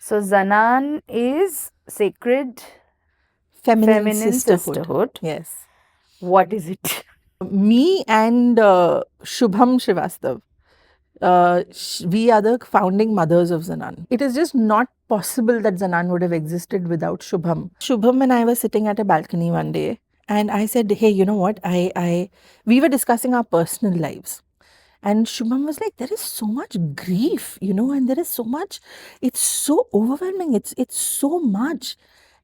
So Zanan is sacred Feminine feminine sisterhood. Yes. What is it? Me and Shubham Srivastav, we are the founding mothers of Zanan. It is just not possible that Zanan would have existed without Shubham. Shubham and I were sitting at a balcony one day, and I said, "Hey, you know what? We were discussing our personal lives." And Shubham was like, there is so much grief, and there is so much, it's so overwhelming. It's so much.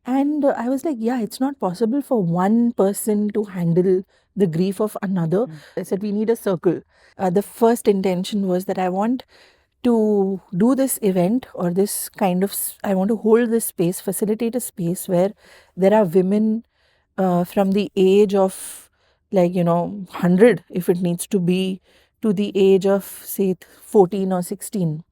And I was like, yeah, it's not possible for one person to handle the grief of another. I said, we need a circle. The first intention was that I want to do this event or this kind of, I want to hold this space, facilitate a space where there are women from the age of 100, if it needs to be, to the age of say 14 or 16.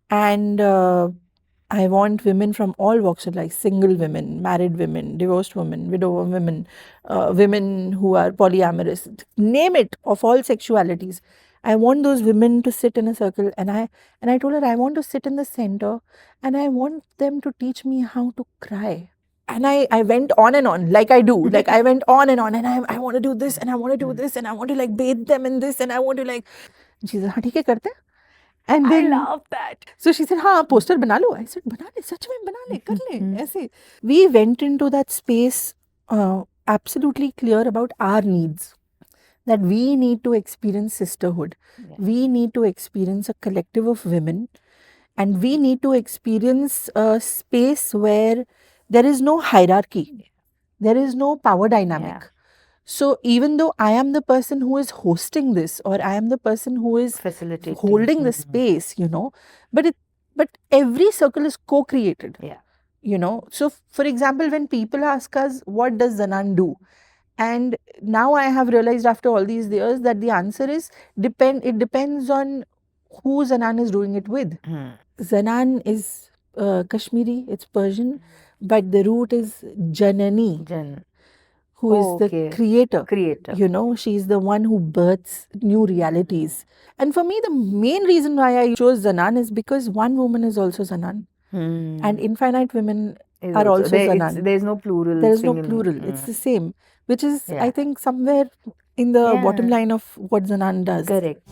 And I want women from all walks of life, single women, married women, divorced women, widow women, women who are polyamorous, name it, of all sexualities. I want those women to sit in a circle, and I told her I want to sit in the center, and I want them to teach me how to cry. And I went on and on, like I do. Like I went on, and I want to do this, and I want to do this, and I want to like bathe them in this, and I want to like, she said, हाँ ठीक है करते हैं. And I then love that. so she said, हाँ poster बना लो. I said, बना ले, सच में बना ले, कर ले, ऐसे. We went into that space absolutely clear about our needs. That we need to experience sisterhood. Yeah. We need to experience a collective of women, and we need to experience a space where there is no hierarchy, there is no power dynamic. Yeah. So even though I am the person who is hosting this, or I am the person who is Facilitating. holding the space, but every circle is co-created. Yeah. So for example, when people ask us, what does Zanan do? And now I have realized after all these years that the answer is it depends on who Zanan is doing it with. Zanan is Kashmiri, it's Persian, but the root is Janani, Jan. who is the creator. Creator. She's the one who births new realities. And for me, the main reason why I chose Zanan is because one woman is also Zanan. And infinite women are also Zanan. There is no plural. There is no plural. It's the same, which is, I think, somewhere in the bottom line of what Zanan does. Correct.